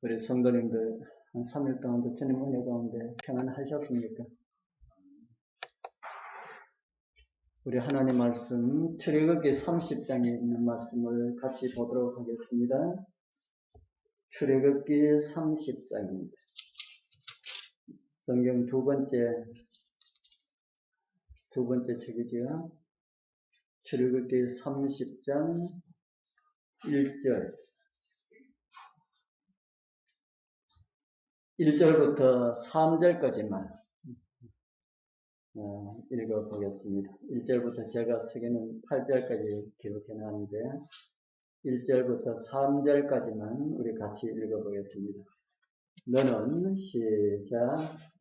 우리 성도님들 한 3일 동안도 주님 은혜 가운데 평안하셨습니까? 우리 하나님 말씀 출애굽기 30장에 있는 말씀을 같이 보도록 하겠습니다. 출애굽기 30장입니다. 성경 두 번째 책이죠. 출애굽기 30장 1절부터 3절까지만 읽어보겠습니다. 1절부터 제가 쓰기는 8절까지 기록해 놨는데 1절부터 3절까지만 우리 같이 읽어보겠습니다.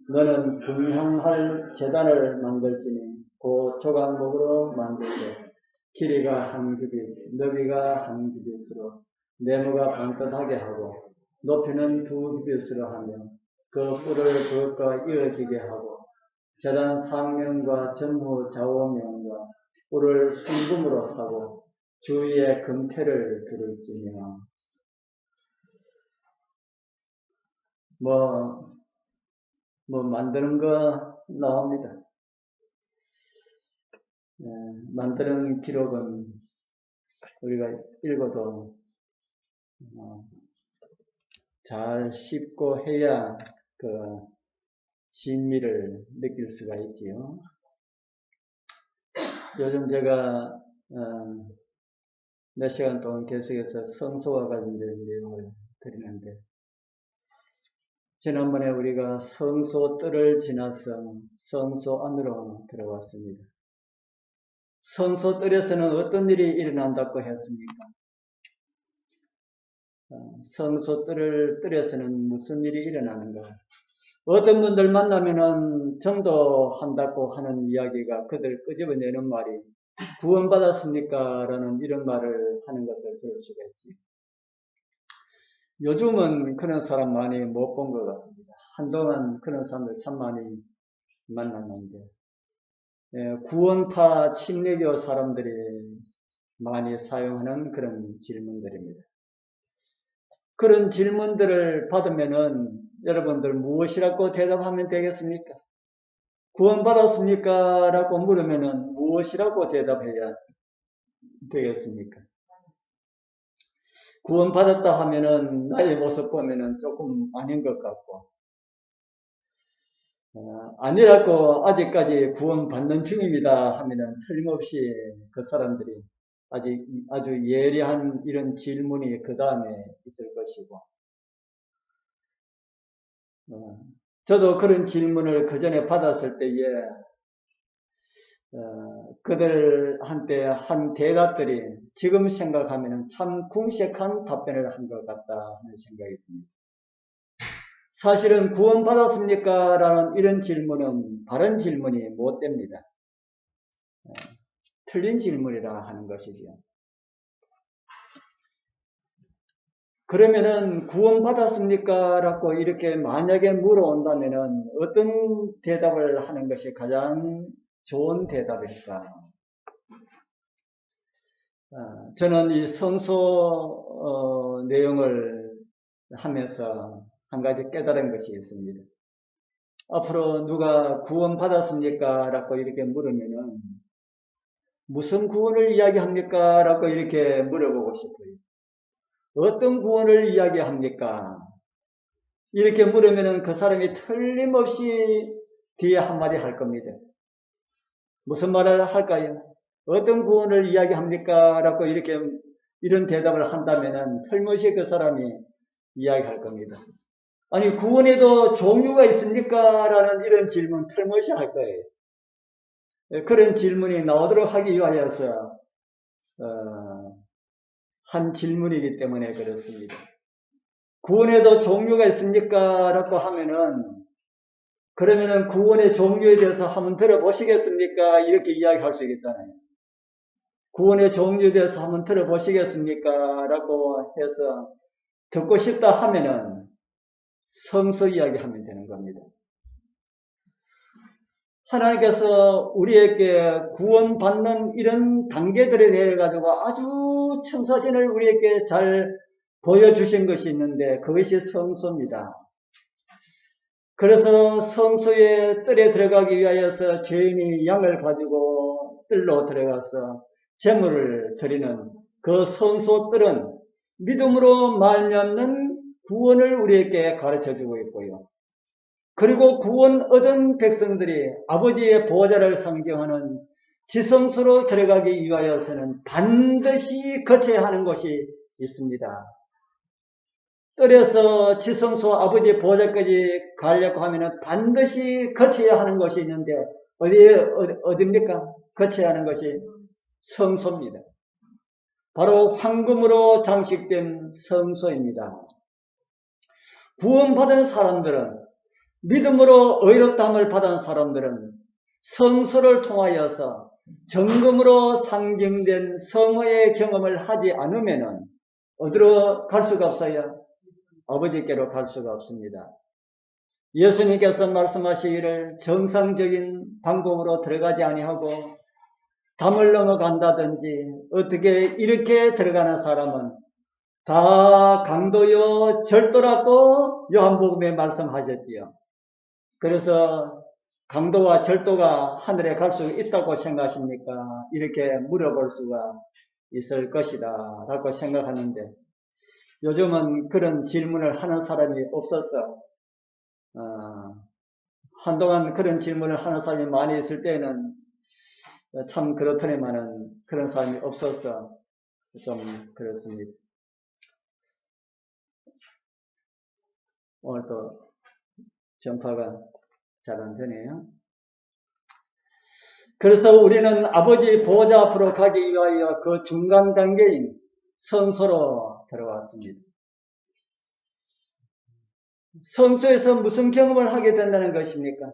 너는 금향할 제단을 만들지니 그 조각목으로 만들되 길이가 한 규빗, 너비가 한 규빗으로 네모가 반듯하게 하고 높이는 2규빗으로 하며 그 뿔을 그것과 이어지게 하고 제단 상면과 전후 좌우면과 뿔을 순금으로 사고 주위에 금테를 두를지며 만드는 거 나옵니다. 만드는 기록은 우리가 읽어도 잘 씹고 해야 그 진미를 느낄 수가 있지요. 요즘 제가 몇 시간 동안 계속해서 성소와 관련된 내용을 드리는데 지난번에 우리가 성소 뜰을 지나서 성소 안으로 들어왔습니다. 성소 뜰에서는 어떤 일이 일어난다고 했습니까? 성소 뜰에서는 무슨 일이 일어나는가? 어떤 분들 만나면은 전도한다고 하는 이야기가 그들 끄집어내는 말이 구원받았습니까? 라는 이런 말을 하는 것을 들을 수가 있지. 요즘은 그런 사람 많이 못 본 것 같습니다. 한동안 그런 사람들 참 많이 만났는데 구원파 침례교 사람들이 많이 사용하는 그런 질문들입니다. 그런 질문들을 받으면은 여러분들 무엇이라고 대답하면 되겠습니까? 구원받았습니까? 라고 물으면은 무엇이라고 대답해야 되겠습니까? 구원받았다 하면은 나의 모습 보면은 조금 아닌 것 같고 아니라고 아직까지 구원받는 중입니다 하면은 틀림없이 그 사람들이 아주 예리한 이런 질문이 그 다음에 있을 것이고 저도 그런 질문을 그 전에 받았을 때에 그들한테 한 대답들이 지금 생각하면 참 궁색한 답변을 한 것 같다 하는 생각이 듭니다. 사실은 구원받았습니까? 라는 이런 질문은 바른 질문이 못 됩니다. 틀린 질문이라 하는 것이죠. 그러면은 구원받았습니까? 라고 이렇게 만약에 물어온다면은 어떤 대답을 하는 것이 가장 좋은 대답일까? 저는 이 성소 내용을 하면서 한 가지 깨달은 것이 있습니다. 앞으로 누가 구원받았습니까? 라고 이렇게 물으면은 무슨 구원을 이야기합니까? 라고 이렇게 물어보고 싶어요. 어떤 구원을 이야기합니까? 이렇게 물으면은 그 사람이 틀림없이 뒤에 한마디 할 겁니다. 무슨 말을 할까요? 어떤 구원을 이야기합니까? 라고 이렇게 이런 대답을 한다면은 틀림없이 그 사람이 이야기할 겁니다. 아니 구원에도 종류가 있습니까? 라는 이런 질문 틀림없이 할 거예요. 그런 질문이 나오도록 하기 위하여서 한 질문이기 때문에 그렇습니다. 구원에도 종류가 있습니까? 라고 하면은 그러면은 구원의 종류에 대해서 한번 들어보시겠습니까? 이렇게 이야기할 수 있겠잖아요. 구원의 종류에 대해서 한번 들어보시겠습니까? 라고 해서 듣고 싶다 하면은 성서 이야기하면 되는 겁니다. 하나님께서 우리에게 구원받는 이런 단계들에 대해 가지고 아주 청사진을 우리에게 잘 보여주신 것이 있는데 그것이 성소입니다. 그래서 성소의 뜰에 들어가기 위하여서 죄인이 양을 가지고 뜰로 들어가서 제물을 드리는 그 성소 뜰은 믿음으로 말미암는 구원을 우리에게 가르쳐주고 있고요. 그리고 구원 얻은 백성들이 아버지의 보호자를 상징하는 지성소로 들어가기 위하여서는 반드시 거쳐야 하는 것이 있습니다. 뜰에서 지성소 아버지의 보호자까지 가려고 하면 반드시 거쳐야 하는 것이 있는데 어디입니까? 거쳐야 하는 것이 성소입니다. 바로 황금으로 장식된 성소입니다. 구원받은 사람들은, 믿음으로 의롭다함을 받은 사람들은 성소를 통하여서 정금으로 상징된 성화의 경험을 하지 않으면 어디로 갈 수가 없어요? 아버지께로 갈 수가 없습니다. 예수님께서 말씀하시기를 정상적인 방법으로 들어가지 아니하고 담을 넘어간다든지 어떻게 이렇게 들어가는 사람은 다 강도요 절도라고 요한복음에 말씀하셨지요. 그래서 강도와 절도가 하늘에 갈 수 있다고 생각하십니까? 이렇게 물어볼 수가 있을 것이다 라고 생각하는데 요즘은 그런 질문을 하는 사람이 없어서 한동안 그런 질문을 하는 사람이 많이 있을 때는 참 그렇더니만은 그런 사람이 없어서 좀 그렇습니다. 오늘 또 전파가 잘 안 되네요. 그래서 우리는 아버지 보호자 앞으로 가기 위하여 그 중간 단계인 성소로 들어왔습니다. 성소에서 무슨 경험을 하게 된다는 것입니까?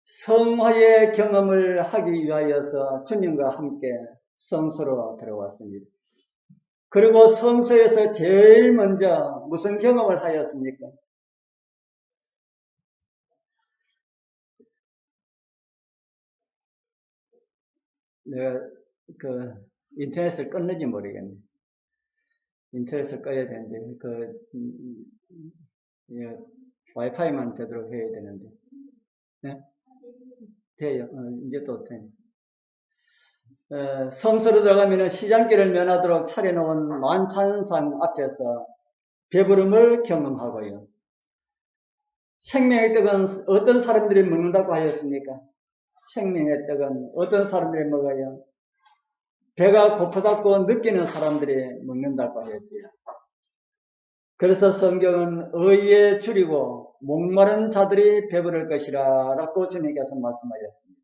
성화의 경험을 하기 위하여서 주님과 함께 성소로 들어왔습니다. 그리고 성소에서 제일 먼저 무슨 경험을 하였습니까? 내가 인터넷을 껐는지 모르겠네. 인터넷을 꺼야 되는데 와이파이만 되도록 해야 되는데. 네? 돼요. 이제 또 돼. 성소로 들어가면 시장길을 면하도록 차려놓은 만찬상 앞에서 배부름을 경험하고요. 생명의 떡은 어떤 사람들이 먹는다고 하였습니까? 생명의 떡은 어떤 사람들이 먹어요? 배가 고프다고 느끼는 사람들이 먹는다고 하였지요. 그래서 성경은 의에 줄이고 목마른 자들이 배부를 것이라 라고 주님께서 말씀하셨습니다.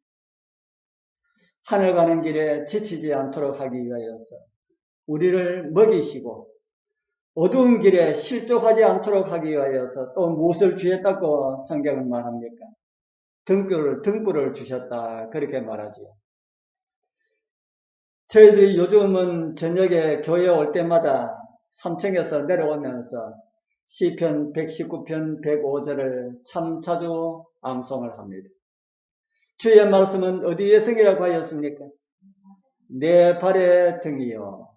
하늘 가는 길에 지치지 않도록 하기 위하여서 우리를 먹이시고 어두운 길에 실족하지 않도록 하기 위하여서 또 무엇을 주셨다고 성경은 말합니까? 등불을 주셨다 그렇게 말하지요. 저희들이 요즘은 저녁에 교회 올 때마다 3층에서 내려오면서 시편 119편 105절을 참 자주 암송을 합니다. 주의 말씀은 어디에 성이라고 하였습니까? 내 발의 등이요.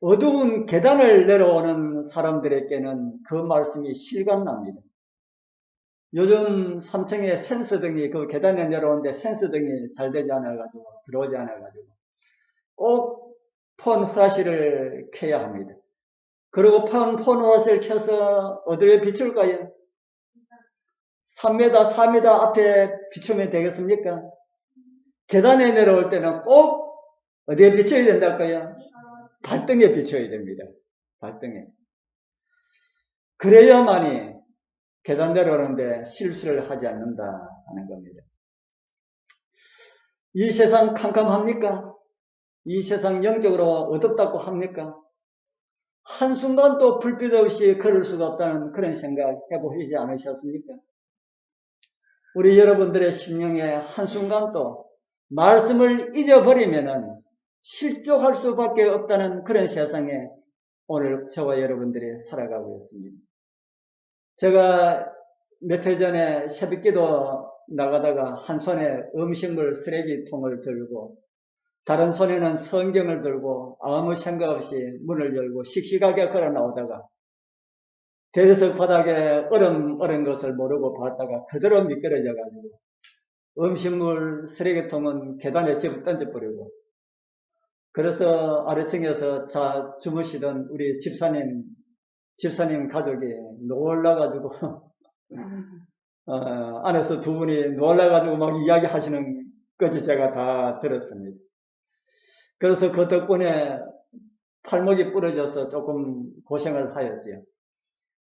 어두운 계단을 내려오는 사람들에게는 그 말씀이 실감납니다. 요즘 3층에 센서등이 그 계단에 내려오는데 센서등이 잘 되지 않아가지고 들어오지 않아가지고 꼭 폰 후라시를 켜야 합니다. 그리고 폰 후라시를 켜서 어디에 비출까요? 3m, 4m 앞에 비추면 되겠습니까? 계단에 내려올 때는 꼭 어디에 비춰야 된달까요? 발등에 비춰야 됩니다. 발등에. 그래야만이 계단 내려오는데 실수를 하지 않는다 하는 겁니다. 이 세상 캄캄합니까? 이 세상 영적으로 어둡다고 합니까? 한순간도 불빛 없이 걸을 수가 없다는 그런 생각 해보시지 않으셨습니까? 우리 여러분들의 심령에 한순간도 말씀을 잊어버리면은 실족할 수밖에 없다는 그런 세상에 오늘 저와 여러분들이 살아가고 있습니다. 제가 몇 해 전에 새벽기도 나가다가 한 손에 음식물 쓰레기통을 들고 다른 손에는 성경을 들고 아무 생각 없이 문을 열고 씩씩하게 걸어 나오다가 대리석 바닥에 얼은 것을 모르고 봤다가 그대로 미끄러져 가지고 음식물 쓰레기통은 계단에 집어 던져버리고 그래서 아래층에서 주무시던 우리 집사님 가족이 놀라가지고 안에서 두 분이 놀라가지고 막 이야기하시는 것이 제가 다 들었습니다. 그래서 그 덕분에 팔목이 부러져서 조금 고생을 하였지요.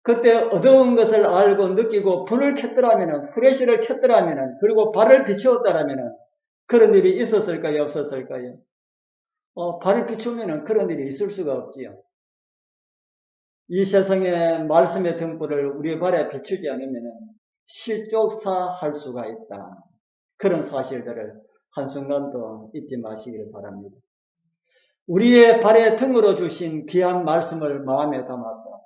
그때 어두운 것을 알고 느끼고 불을 켰더라면은, 후레쉬를 켰더라면은, 그리고 발을 비추었더라면은 그런 일이 있었을까요? 없었을까요? 발을 비추면은 그런 일이 있을 수가 없지요. 이 세상에 말씀의 등불을 우리 발에 비추지 않으면은 실족사할 수가 있다. 그런 사실들을 한순간도 잊지 마시기를 바랍니다. 우리의 발에 등으로 주신 귀한 말씀을 마음에 담아서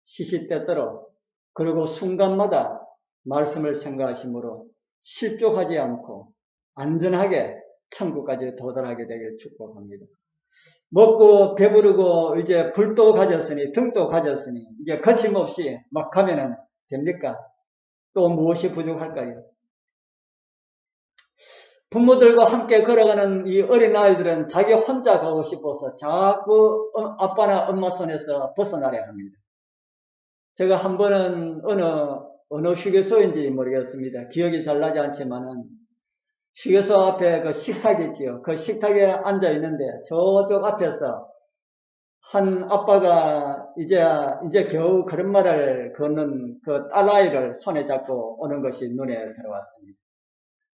시시때때로 그리고 순간마다 말씀을 생각하심으로 실족하지 않고 안전하게 천국까지 도달하게 되길 축복합니다. 먹고 배부르고 이제 불도 가졌으니 등도 가졌으니 이제 거침없이 막 가면은 됩니까? 또 무엇이 부족할까요? 부모들과 함께 걸어가는 이 어린아이들은 자기 혼자 가고 싶어서 자꾸 아빠나 엄마 손에서 벗어나려 합니다. 제가 한 번은 어느 휴게소인지 모르겠습니다. 기억이 잘 나지 않지만은 휴게소 앞에 그 식탁이 있지요. 그 식탁에 앉아 있는데 저쪽 앞에서 한 아빠가 이제 겨우 걸음마를 걷는 그 딸아이를 손에 잡고 오는 것이 눈에 들어왔습니다.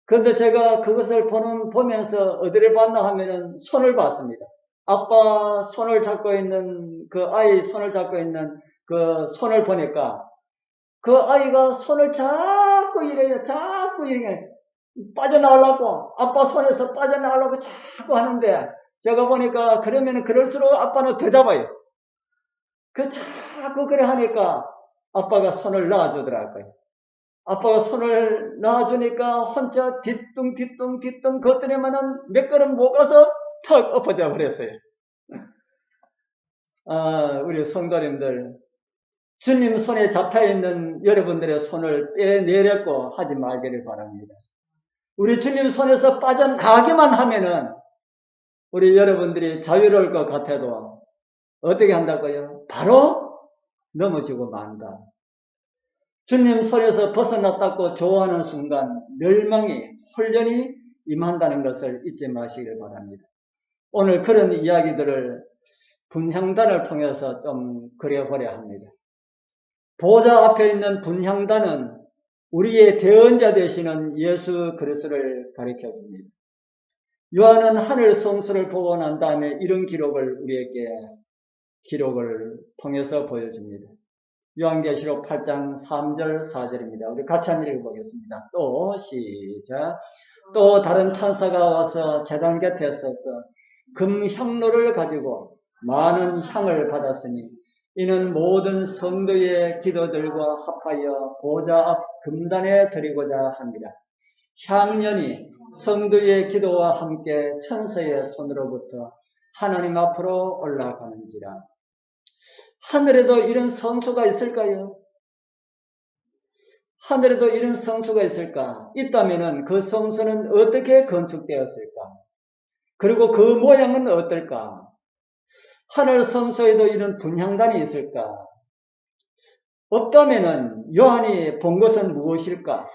그런데 제가 그것을 보면서 어디를 봤나 하면은 손을 봤습니다. 아빠 손을 잡고 있는 그 아이 손을 잡고 있는 그 손을 보니까 그 아이가 손을 자꾸 이래요. 빠져나오려고 아빠 손에서 빠져나오려고 자꾸 하는데 제가 보니까 그러면 그럴수록 아빠는 더 잡아요. 그 자꾸 그래 하니까 아빠가 손을 놔주더라고요. 아빠가 손을 놔주니까 혼자 뒤뚱 걷더니만은 몇 걸음 못 가서 턱 엎어져 버렸어요. 우리 성도님들, 주님 손에 잡혀있는 여러분들의 손을 떼내려고 하지 말기를 바랍니다. 우리 주님 손에서 빠져나가기만 하면은 우리 여러분들이 자유로울 것 같아도 어떻게 한다고요? 바로 넘어지고 만다. 주님 손에서 벗어났다고 좋아하는 순간 멸망이 홀연히 임한다는 것을 잊지 마시길 바랍니다. 오늘 그런 이야기들을 분향단을 통해서 좀 그려보려 합니다. 보좌 앞에 있는 분향단은 우리의 대언자 되시는 예수 그리스도를 가리켜 줍니다. 요한은 하늘 성수를 보고 난 다음에 이런 우리에게 기록을 통해서 보여줍니다. 요한계시록 8장 3절 4절입니다. 우리 같이 한번 읽어보겠습니다. 또 시작. 또 다른 천사가 와서 제단 곁에 서서 금향로를 가지고 많은 향을 받았으니 이는 모든 성도의 기도들과 합하여 보좌 앞 금단에 드리고자 합니다. 향연이 성도의 기도와 함께 천사의 손으로부터 하나님 앞으로 올라가는지라. 하늘에도 이런 성소가 있을까요? 하늘에도 이런 성소가 있을까? 있다면은 그 성소는 어떻게 건축되었을까? 그리고 그 모양은 어떨까? 하늘 성소에도 이런 분향단이 있을까? 없다면은 요한이 본 것은 무엇일까?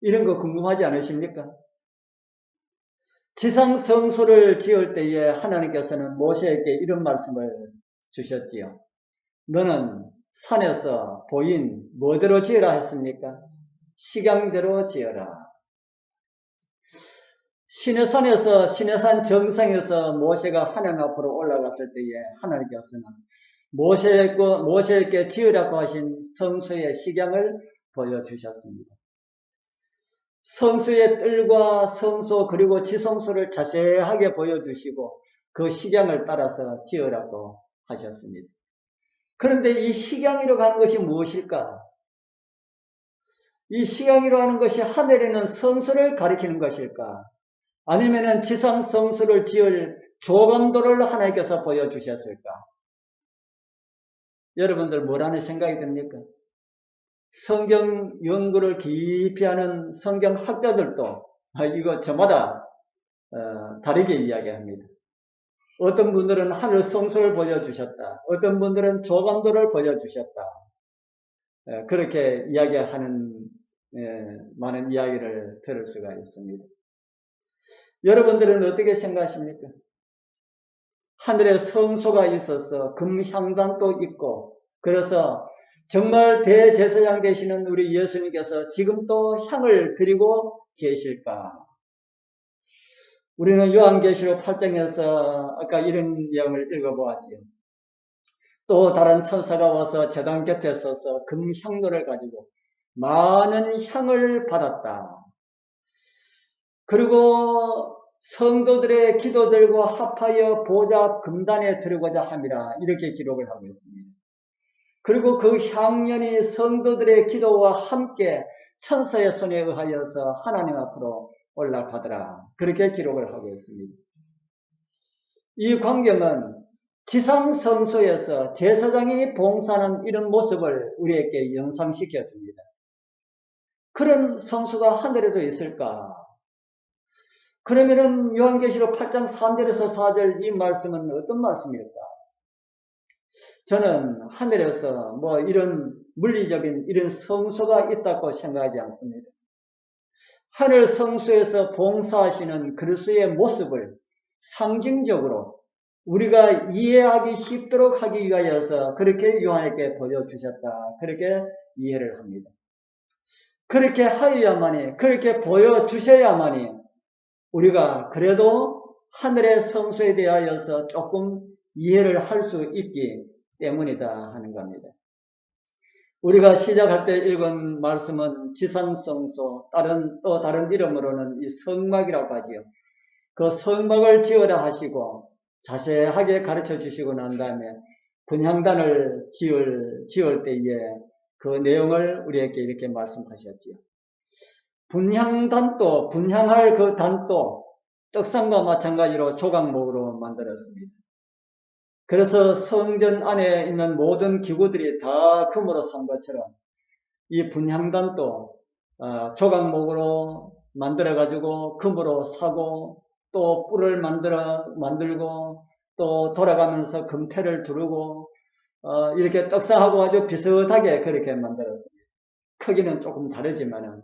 이런 거 궁금하지 않으십니까? 지상 성소를 지을 때에 하나님께서는 모세에게 이런 말씀을 주셨지요. 너는 산에서 보인 뭐대로 지으라 했습니까? 식양대로 지어라. 시내산 정상에서 모세가 하나님 앞으로 올라갔을 때에 하나님께서는 모세에게 지으라고 하신 성소의 식양을 보여주셨습니다. 성소의 뜰과 성소 그리고 지성소를 자세하게 보여주시고 그 식양을 따라서 지으라고 하셨습니다. 그런데 이 식양이로 가는 것이 무엇일까? 이 식양이로 하는 것이 하늘에 있는 성소를 가리키는 것일까? 아니면은 지상 성소를 지을 조감도를 하나님께서 보여주셨을까? 여러분들 뭐라는 생각이 듭니까? 성경 연구를 깊이 하는 성경 학자들도 이거 저마다 다르게 이야기합니다. 어떤 분들은 하늘 성소를 보여주셨다. 어떤 분들은 조감도를 보여주셨다. 그렇게 이야기하는 많은 이야기를 들을 수가 있습니다. 여러분들은 어떻게 생각하십니까? 하늘에 성소가 있어서 금향단도 있고, 그래서 정말 대제사장 되시는 우리 예수님께서 지금도 향을 드리고 계실까? 우리는 요한계시록 8장에서 아까 이런 내용을 읽어보았지요. 또 다른 천사가 와서 제단 곁에 서서 금향로를 가지고 많은 향을 받았다. 그리고 성도들의 기도들과 합하여 보좌 금단에 들어가자 함이라, 이렇게 기록을 하고 있습니다. 그리고 그 향연이 성도들의 기도와 함께 천사의 손에 의하여서 하나님 앞으로 올라가더라, 그렇게 기록을 하고 있습니다. 이 광경은 지상 성소에서 제사장이 봉사하는 이런 모습을 우리에게 연상시켜 줍니다. 그런 성소가 하늘에도 있을까? 그러면은 요한계시록 8장 3절에서 4절 이 말씀은 어떤 말씀일까? 저는 하늘에서 뭐 이런 물리적인 이런 성소가 있다고 생각하지 않습니다. 하늘 성소에서 봉사하시는 그리스도의 모습을 상징적으로 우리가 이해하기 쉽도록 하기 위하여서 그렇게 요한에게 보여주셨다, 그렇게 이해를 합니다. 그렇게 하여야만이, 그렇게 보여주셔야만이 우리가 그래도 하늘의 성소에 대하여서 조금 이해를 할 수 있기 때문이다 하는 겁니다. 우리가 시작할 때 읽은 말씀은 지상성소, 또 다른 이름으로는 이 성막이라고 하지요. 그 성막을 지으라 하시고 자세하게 가르쳐 주시고 난 다음에 분향단을 지을 때에 그 내용을 우리에게 이렇게 말씀하셨지요. 분향단도, 분향할 그 단도 떡상과 마찬가지로 조각목으로 만들었습니다. 그래서 성전 안에 있는 모든 기구들이 다 금으로 산 것처럼 이 분향단도 조각목으로 만들어가지고 금으로 사고, 또 뿔을 만들고, 또 돌아가면서 금태를 두르고, 이렇게 떡상하고 아주 비슷하게 그렇게 만들었습니다. 크기는 조금 다르지만은.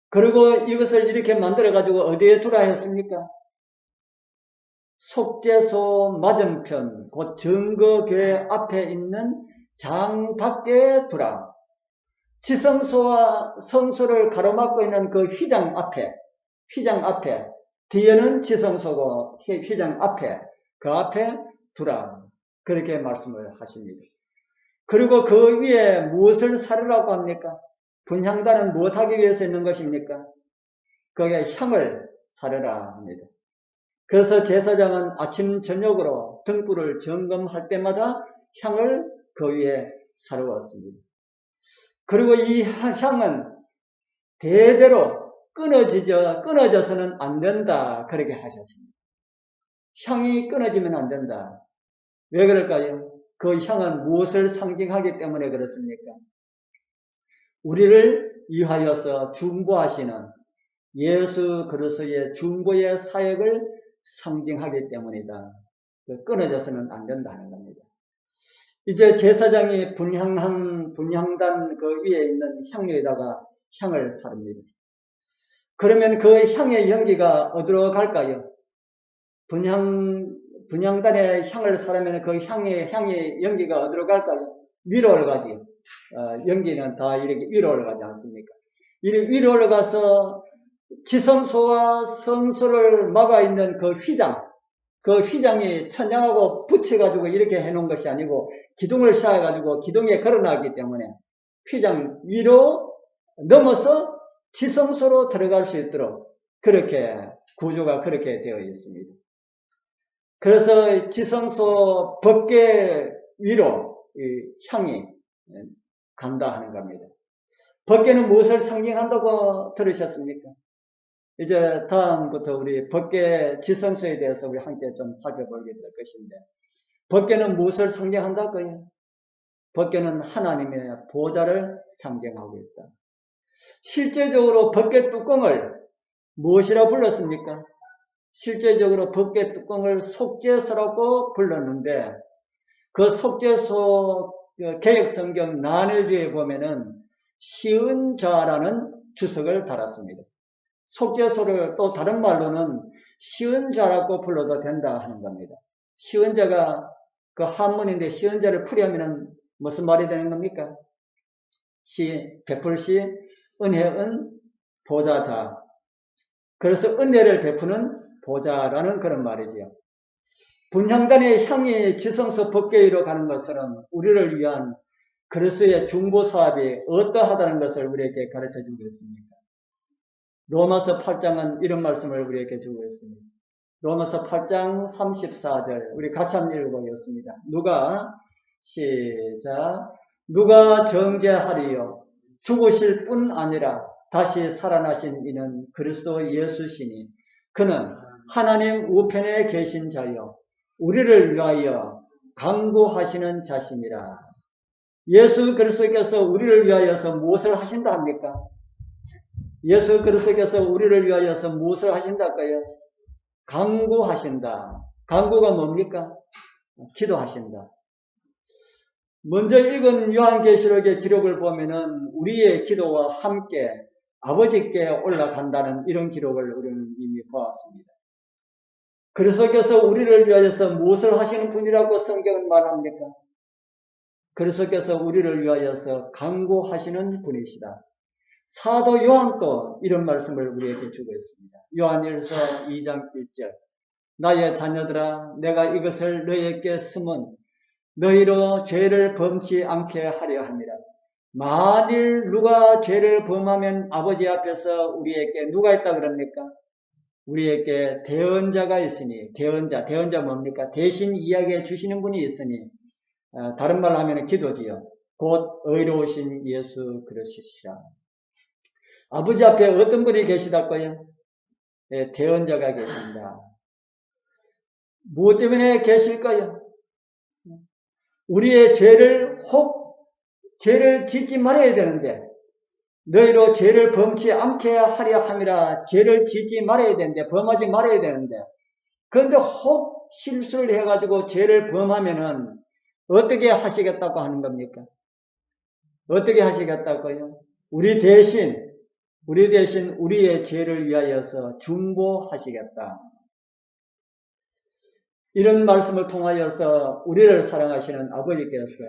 그리고 이것을 이렇게 만들어가지고 어디에 두라 했습니까? 속죄소 맞은편, 곧 증거교회 앞에 있는 장 밖에 두라. 지성소와 성소를 가로막고 있는 그 휘장 앞에, 뒤에는 지성소고 휘장 앞에, 그 앞에 두라. 그렇게 말씀을 하십니다. 그리고 그 위에 무엇을 사르라고 합니까? 분향단은 무엇하기 위해서 있는 것입니까? 거기에 향을 사르라 합니다. 그래서 제사장은 아침 저녁으로 등불을 점검할 때마다 향을 그 위에 사르웠습니다. 그리고 이 향은 대대로 끊어져서는 안 된다, 그렇게 하셨습니다. 향이 끊어지면 안 된다. 왜 그럴까요? 그 향은 무엇을 상징하기 때문에 그렇습니까? 우리를 위하여서 중보하시는 예수 그리스도의 중보의 사역을 상징하기 때문이다. 끊어져서는 안 된다는 겁니다. 이제 제사장이 분향단 그 위에 있는 향료에다가 향을 사릅니다. 그러면 그 향의 연기가 어디로 갈까요? 분향단에 향을 사르면 그 향의 연기가 어디로 갈까요? 위로 올라가지. 연기는 다 이렇게 위로 올라가지 않습니까? 이렇게 위로 올라가서 지성소와 성소를 막아 있는 그 휘장이 천장하고 붙여가지고 이렇게 해놓은 것이 아니고 기둥을 씌워가지고 기둥에 걸어놨기 때문에 휘장 위로 넘어서 지성소로 들어갈 수 있도록 그렇게 구조가 그렇게 되어 있습니다. 그래서 지성소 벗개 위로 향이 간다 하는 겁니다. 벗개는 무엇을 상징한다고 들으셨습니까? 이제 다음부터 우리 법계 지성소에 대해서 우리 함께 좀 살펴보게 될 것인데, 법계는 무엇을 상징한다고요? 법계는 하나님의 보좌를 상징하고 있다. 실제적으로 법계 뚜껑을 무엇이라 불렀습니까? 실제적으로 법계 뚜껑을 속죄서라고 불렀는데, 그 속죄서 개역성경 난해주에 보면은 시은자라는 주석을 달았습니다. 속죄소를 또 다른 말로는 시은자라고 불러도 된다 하는 겁니다. 시은자가 그 한문인데 시은자를 풀이하면 무슨 말이 되는 겁니까? 베풀시, 은혜은, 보좌자. 그래서 은혜를 베푸는 보좌라는 그런 말이지요. 분향단의 향이 지성소 법궤로 가는 것처럼 우리를 위한 그리스도의 중보사업이 어떠하다는 것을 우리에게 가르쳐주고 있습니다. 로마서 8장은 이런 말씀을 우리에게 주고 있습니다. 로마서 8장 34절 우리 같이 한번 읽어보겠습니다. 시작. 누가 정죄하리요? 죽으실 뿐 아니라 다시 살아나신 이는 그리스도 예수시니 그는 하나님 우편에 계신 자요 우리를 위하여 강구하시는 자시니라. 예수 그리스도께서 우리를 위하여서 무엇을 하신다 합니까? 예수 그리스도께서 우리를 위하여서 무엇을 하신다까요? 강구하신다. 강구가 뭡니까? 기도하신다. 먼저 읽은 요한계시록의 기록을 보면은 우리의 기도와 함께 아버지께 올라간다는 이런 기록을 우리는 이미 보았습니다. 그리스도께서 우리를 위하여서 무엇을 하시는 분이라고 성경은 말합니까? 그리스도께서 우리를 위하여서 강구하시는 분이시다. 사도 요한도 이런 말씀을 우리에게 주고 있습니다. 요한일서 2장 1절 나의 자녀들아 내가 이것을 너희에게 쓰면 너희로 죄를 범치 않게 하려 함이라. 만일 누가 죄를 범하면 아버지 앞에서 우리에게 누가 있다 그럽니까? 우리에게 대언자가 있으니 대언자 뭡니까? 대신 이야기해 주시는 분이 있으니 다른 말로 하면 기도지요. 곧 의로우신 예수 그리스도시라. 아버지 앞에 어떤 분이 계시다고요? 네, 대언자가 계신다. 무엇 때문에 계실까요? 우리의 죄를 짓지 말아야 되는데 너희로 죄를 범치 않게 하려 함이라. 죄를 짓지 말아야 되는데 범하지 말아야 되는데 그런데 혹 실수를 해가지고 죄를 범하면은 어떻게 하시겠다고 하는 겁니까? 어떻게 하시겠다고요? 우리 대신 우리의 죄를 위하여서 중보하시겠다. 이런 말씀을 통하여서 우리를 사랑하시는 아버지께서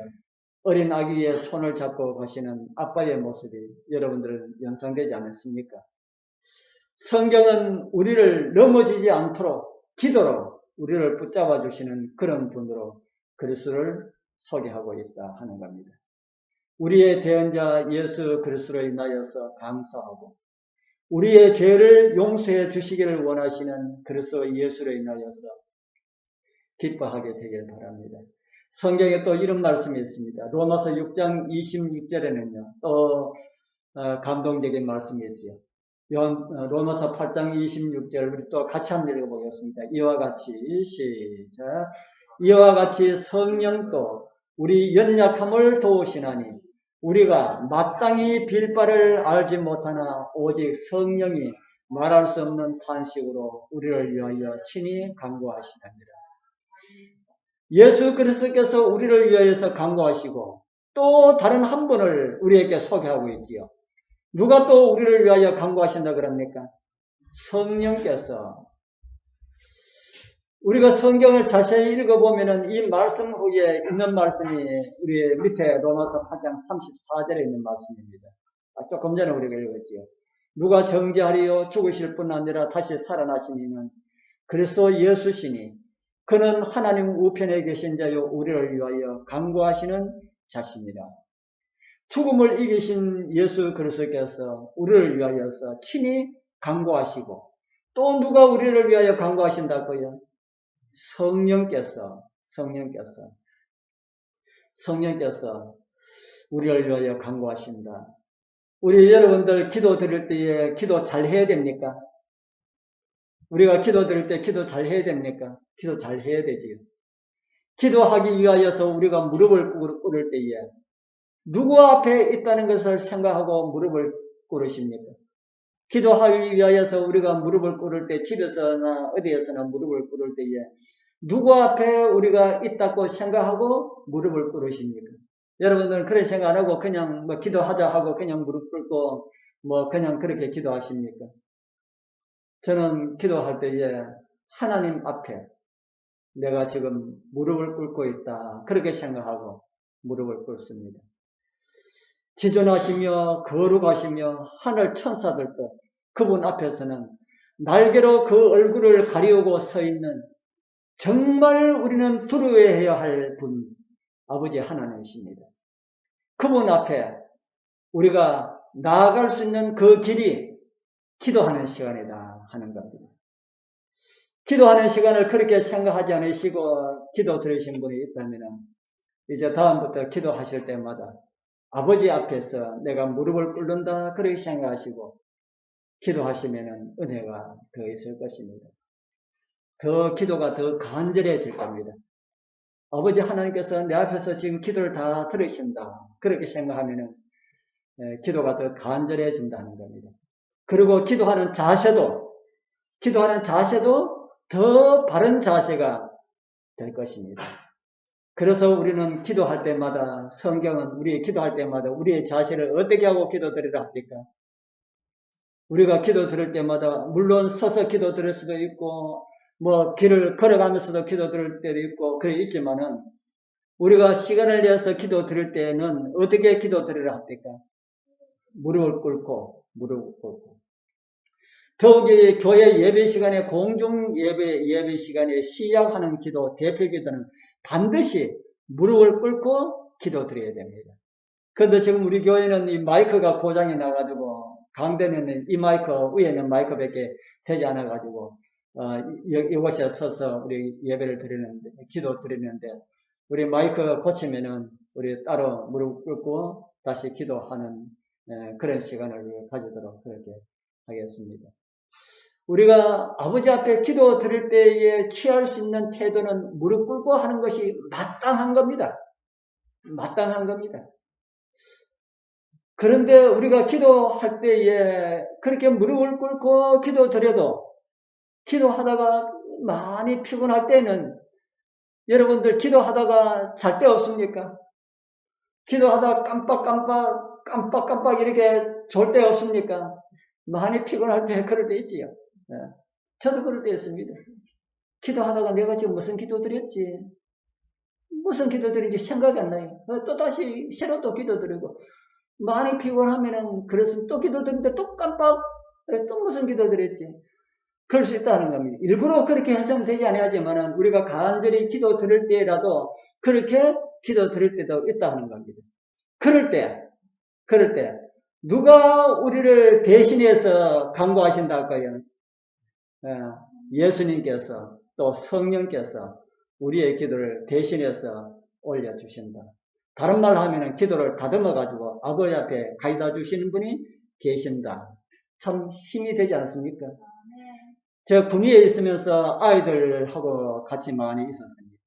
어린 아기의 손을 잡고 가시는 아빠의 모습이 여러분들은 연상되지 않았습니까? 성경은 우리를 넘어지지 않도록 기도로 우리를 붙잡아 주시는 그런 분으로 그리스도를 소개하고 있다 하는 겁니다. 우리의 대언자 예수 그리스도로 인하여서 감사하고 우리의 죄를 용서해 주시기를 원하시는 그리스도 예수로 인하여서 기뻐하게 되길 바랍니다. 성경에 또 이런 말씀이 있습니다. 로마서 6장 26절에는요. 또 감동적인 말씀이 있지요. 로마서 8장 26절 우리 또 같이 한번 읽어보겠습니다. 이와 같이 시작. 이와 같이 성령도 우리 연약함을 도우시나니 우리가 마땅히 빌 바를 알지 못하나 오직 성령이 말할 수 없는 탄식으로 우리를 위하여 친히 간구하시느니라. 예수 그리스도께서 우리를 위하여서 간구하시고 또 다른 한 분을 우리에게 소개하고 있지요. 누가 또 우리를 위하여 간구하신다 그럽니까? 성령께서. 우리가 성경을 자세히 읽어보면은 이 말씀 후에 있는 말씀이 우리 밑에 로마서 8장 34절에 있는 말씀입니다. 조금 전에 우리가 읽었지요. 누가 정죄하리요? 죽으실 뿐 아니라 다시 살아나신 이는 그리스도 예수시니 그는 하나님 우편에 계신 자요 우리를 위하여 간구하시는 자십니다. 죽음을 이기신 예수 그리스도께서 우리를 위하여서 친히 간구하시고 또 누가 우리를 위하여 간구하신다고요? 성령께서 우리를 위하여 간구하신다. 우리 여러분들 기도 드릴 때에 기도 잘 해야 됩니까? 우리가 기도 드릴 때 기도 잘 해야 됩니까? 기도 잘 해야 되지요. 기도하기 위하여서 우리가 무릎을 꿇을 때에 누구 앞에 있다는 것을 생각하고 무릎을 꿇으십니까? 기도하기 위하여서 우리가 무릎을 꿇을 때 집에서나 어디에서나 무릎을 꿇을 때에 누구 앞에 우리가 있다고 생각하고 무릎을 꿇으십니까? 여러분들은 그런 생각 안 하고 그냥 뭐 기도하자 하고 그냥 무릎 꿇고 뭐 그냥 그렇게 기도하십니까? 저는 기도할 때에 하나님 앞에 내가 지금 무릎을 꿇고 있다. 그렇게 생각하고 무릎을 꿇습니다. 지존하시며 거룩하시며 하늘 천사들도 그분 앞에서는 날개로 그 얼굴을 가리우고 서 있는 정말 우리는 두려워해야 할 분, 아버지 하나님이십니다. 그분 앞에 우리가 나아갈 수 있는 그 길이 기도하는 시간이다 하는 겁니다. 기도하는 시간을 그렇게 생각하지 않으시고 기도 들으신 분이 있다면 이제 다음부터 기도하실 때마다 아버지 앞에서 내가 무릎을 꿇는다 그렇게 생각하시고 기도하시면 은혜가 더 있을 것입니다. 더 기도가 더 간절해질 겁니다. 아버지 하나님께서 내 앞에서 지금 기도를 다 들으신다 그렇게 생각하면 기도가 더 간절해진다는 겁니다. 그리고 기도하는 자세도 더 바른 자세가 될 것입니다. 그래서 우리는 기도할 때마다 성경은 우리 기도할 때마다 우리의 자세를 어떻게 하고 기도드리라 합니까? 우리가 기도 드릴 때마다 물론 서서 기도 드릴 수도 있고 뭐 길을 걸어가면서도 기도 드릴 때도 있고 그게 있지만은 우리가 시간을 내서 기도 드릴 때는 어떻게 기도 드리라 합니까? 무릎을 꿇고 더욱이 교회 예배 시간에 공중 예배 시간에 시작하는 기도 대표 기도는 반드시 무릎을 꿇고 기도 드려야 됩니다. 그런데 지금 우리 교회는 이 마이크가 고장이 나가지고 강대는 이 마이크 위에는 마이크밖에 되지 않아가지고 이곳에 서서 우리 예배를 드리는데 기도 드리는데 우리 마이크 고치면은 우리 따로 무릎 꿇고 다시 기도하는 그런 시간을 가지도록 그렇게 하겠습니다. 우리가 아버지 앞에 기도 드릴 때에 취할 수 있는 태도는 무릎 꿇고 하는 것이 마땅한 겁니다. 마땅한 겁니다. 그런데 우리가 기도할 때에 그렇게 무릎을 꿇고 기도 드려도 기도하다가 많이 피곤할 때는 여러분들 기도하다가 잘 때 없습니까? 기도하다가 깜빡깜빡 이렇게 졸 때 없습니까? 많이 피곤할 때 그럴 때 있지요. 저도 그럴 때 있습니다. 기도하다가 내가 지금 무슨 기도 드렸지? 무슨 기도 드린지 생각이 안 나요. 또 다시 새로 또 기도 드리고 많이 피곤하면은 그랬으면 또 기도 드리는데 또 깜빡 또 무슨 기도 드렸지? 그럴 수 있다는 겁니다. 일부러 그렇게 해서는 되지 않아야지만은 우리가 간절히 기도 드릴 때라도 그렇게 기도 드릴 때도 있다는 겁니다. 그럴 때 누가 우리를 대신해서 간구하신다고요? 예수님께서 또 성령께서 우리의 기도를 대신해서 올려주신다. 다른 말로 하면 기도를 다듬어가지고 아버지 앞에 가져다 주시는 분이 계신다. 참 힘이 되지 않습니까? 제가 군위에 있으면서 아이들하고 같이 많이 있었습니다.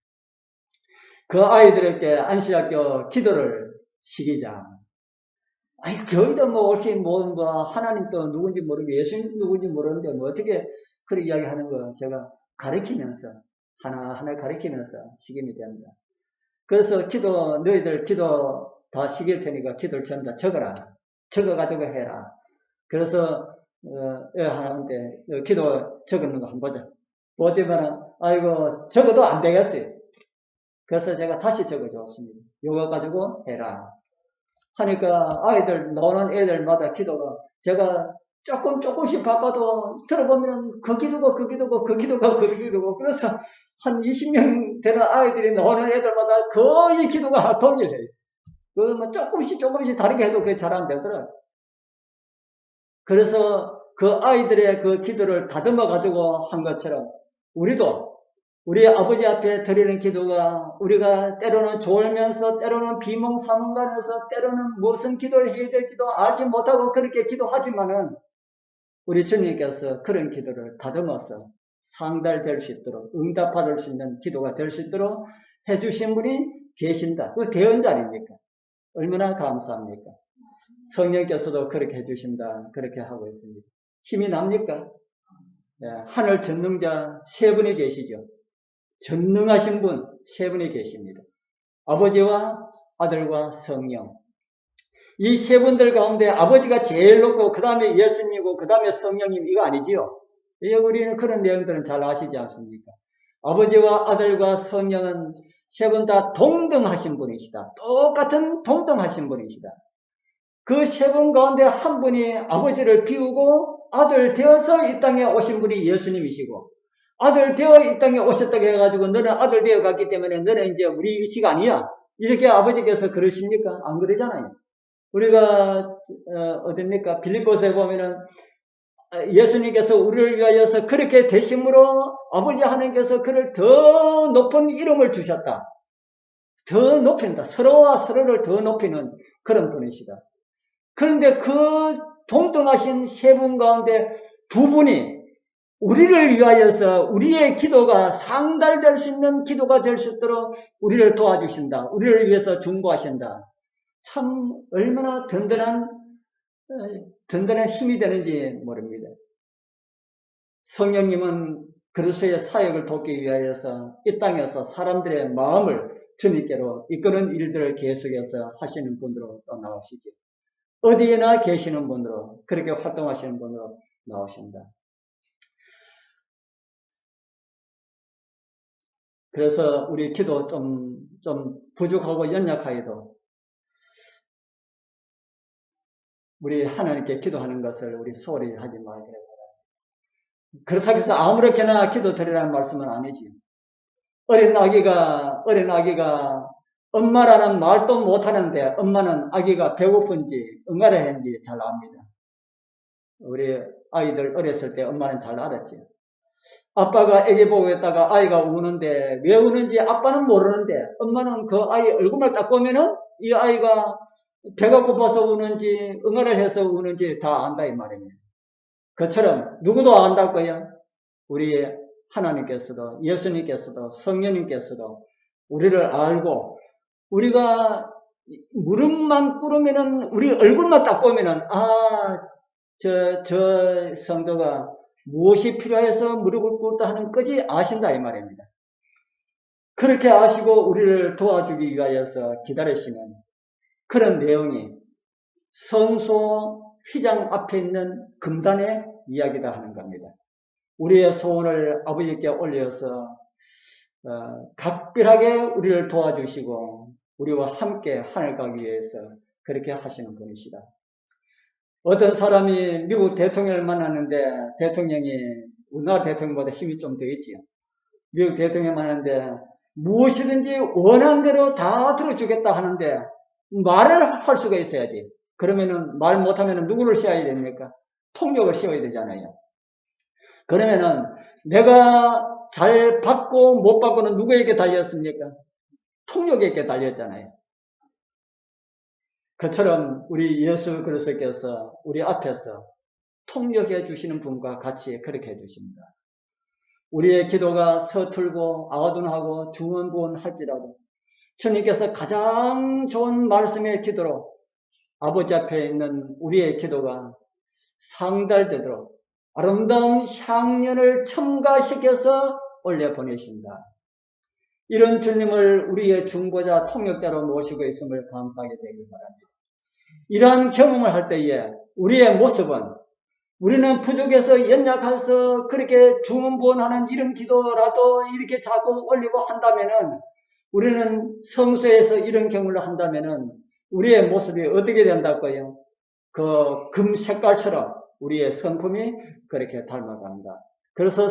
그 아이들에게 안시학교 기도를 시키자. 아니, 교회도 뭐, 이렇게 뭐, 하나님도 누군지 모르고 예수님도 누군지 모르는데 뭐 어떻게 그런 이야기 하는 거 제가 가르치면서, 하나하나 가르치면서 시킴이 됩니다. 그래서 너희들 기도 다 시킬 테니까 기도를 전부 다 적어라. 적어가지고 해라. 그래서, 하는데, 기도 적는 거 한번 보자. 보더니, 아이고, 적어도 안 되겠어요. 그래서 제가 다시 적어줬습니다. 요거 가지고 해라. 하니까 아이들 노는 애들마다 기도가 제가 조금씩 바꿔도 들어보면은 그 기도고 그래서 한 20명 되는 아이들이 노는 애들마다 거의 기도가 동일해요. 그 뭐 조금씩 다르게 해도 그게 잘 안 되더라고요. 그래서 그 아이들의 그 기도를 다듬어 가지고 한 것처럼 우리도 우리 아버지 앞에 드리는 기도가 우리가 때로는 졸면서 때로는 비몽사몽간에서 때로는 무슨 기도를 해야 될지도 알지 못하고 그렇게 기도하지만은 우리 주님께서 그런 기도를 다듬어서 상달될 수 있도록 응답받을 수 있는 기도가 될 수 있도록 해주신 분이 계신다. 그 대언자 아닙니까? 얼마나 감사합니까? 성령께서도 그렇게 해주신다. 그렇게 하고 있습니다. 힘이 납니까? 예, 하늘 전능자 세 분이 계시죠. 전능하신 분 세 분이 계십니다. 아버지와 아들과 성령. 이 세 분들 가운데 아버지가 제일 높고 그 다음에 예수님이고 그 다음에 성령님 이거 아니지요? 우리는 그런 내용들은 잘 아시지 않습니까? 아버지와 아들과 성령은 세 분 다 동등하신 분이시다. 똑같은 동등하신 분이시다. 그 세 분 가운데 한 분이 아버지를 비우고 아들 되어서 이 땅에 오신 분이 예수님이시고 아들 되어 이 땅에 오셨다고 해가지고 너는 아들 되어 갔기 때문에 너는 이제 우리 이치가 아니야. 이렇게 아버지께서 그러십니까? 안 그러잖아요. 우리가 어딥니까? 빌립보서에 보면은 예수님께서 우리를 위하여서 그렇게 되심으로 아버지 하나님께서 그를 더 높은 이름을 주셨다. 더 높인다. 서로와 서로를 더 높이는 그런 분이시다. 그런데 그 동등하신 세 분 가운데 두 분이 우리를 위하여서 우리의 기도가 상달될 수 있는 기도가 될 수 있도록 우리를 도와주신다. 우리를 위해서 중보하신다. 참 얼마나 든든한 힘이 되는지 모릅니다. 성령님은 그리스도의 사역을 돕기 위하여서 이 땅에서 사람들의 마음을 주님께로 이끄는 일들을 계속해서 하시는 분으로 또 나오시죠. 어디에나 계시는 분으로 그렇게 활동하시는 분으로 나오신다. 그래서 우리 기도 좀 부족하고 연약하여도 우리 하나님께 기도하는 것을 우리 소홀히 하지 말기를 바랍니다. 그렇다고 해서 아무렇게나 기도 드리라는 말씀은 아니지요. 어린 아기가 엄마라는 말도 못하는데 엄마는 아기가 배고픈지 응아를 했는지 잘 압니다. 우리 아이들 어렸을 때 엄마는 잘 알았죠. 아빠가 애기 보고 있다가 아이가 우는데 왜 우는지 아빠는 모르는데 엄마는 그 아이 얼굴만 딱 보면은 이 아이가 배가 고파서 우는지 응아를 해서 우는지 다 안다 이 말입니다. 그처럼 누구도 안다고 거야. 우리 하나님께서도 예수님께서도 성령님께서도 우리를 알고 우리가 무릎만 꿇으면은 우리 얼굴만 딱 보면은 저 성도가 무엇이 필요해서 무릎을 꿇다 하는 거지 아신다 이 말입니다. 그렇게 아시고 우리를 도와주기 위하여서 기다리시는 그런 내용이 성소 휘장 앞에 있는 금단의 이야기다 하는 겁니다. 우리의 소원을 아버지께 올려서 각별하게 우리를 도와주시고 우리와 함께 하늘 가기 위해서 그렇게 하시는 분이시다. 어떤 사람이 미국 대통령을 만났는데 대통령이 우리나라 대통령보다 힘이 좀 더 있지요. 미국 대통령을 만났는데 무엇이든지 원하는 대로 다 들어주겠다 하는데 말을 할 수가 있어야지. 그러면은 말 못하면 누구를 씌워야 됩니까? 통역을 씌워야 되잖아요. 그러면은 내가 잘 받고 못 받고는 누구에게 달렸습니까? 통역에게 달렸잖아요. 그처럼 우리 예수 그리스도께서 우리 앞에서 통역해 주시는 분과 같이 그렇게 해주십니다. 우리의 기도가 서툴고 아둔하고 중언부언할지라도 주님께서 가장 좋은 말씀의 기도로 아버지 앞에 있는 우리의 기도가 상달되도록 아름다운 향연을 첨가시켜서 올려보내신다. 이런 주님을 우리의 중보자 통역자로 모시고 있음을 감사하게 되길 바랍니다. 이러한 경험을 할 때에 우리의 모습은 우리는 부족해서 연약해서 그렇게 중언부언하는 이런 기도라도 이렇게 자꾸 올리고 한다면은 우리는 성소에서 이런 경험을 한다면은 우리의 모습이 어떻게 된다고요? 그 금 색깔처럼 우리의 성품이 그렇게 닮아간다. 그래서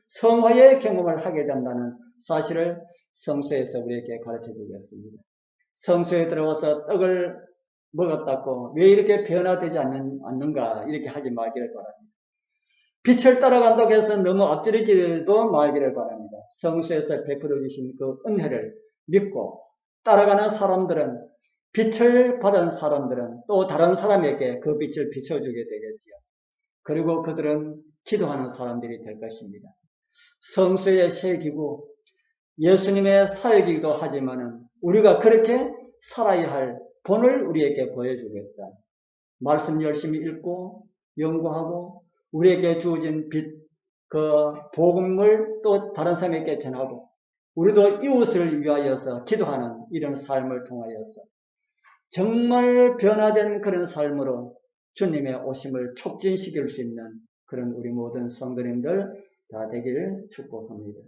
성화의 경험을 하게 된다는 사실을 성소에서 우리에게 가르쳐 주겠습니다. 성소에 들어와서 떡을 먹었다고 왜 이렇게 변화되지 않는가 이렇게 하지 말기를 바랍니다. 빛을 따라간다고 해서 너무 엎드리지도 말기를 바랍니다. 성수에서 베풀어 주신 그 은혜를 믿고 따라가는 사람들은 빛을 받은 사람들은 또 다른 사람에게 그 빛을 비춰주게 되겠지요. 그리고 그들은 기도하는 사람들이 될 것입니다. 성수의 새기고 예수님의 사역이기도 하지만은 우리가 그렇게 살아야 할 본을 우리에게 보여주겠다. 말씀 열심히 읽고 연구하고 우리에게 주어진 빛, 그 복음을 또 다른 사람에게 전하고 우리도 이웃을 위하여서 기도하는 이런 삶을 통하여서 정말 변화된 그런 삶으로 주님의 오심을 촉진시킬 수 있는 그런 우리 모든 성도님들 다 되기를 축복합니다.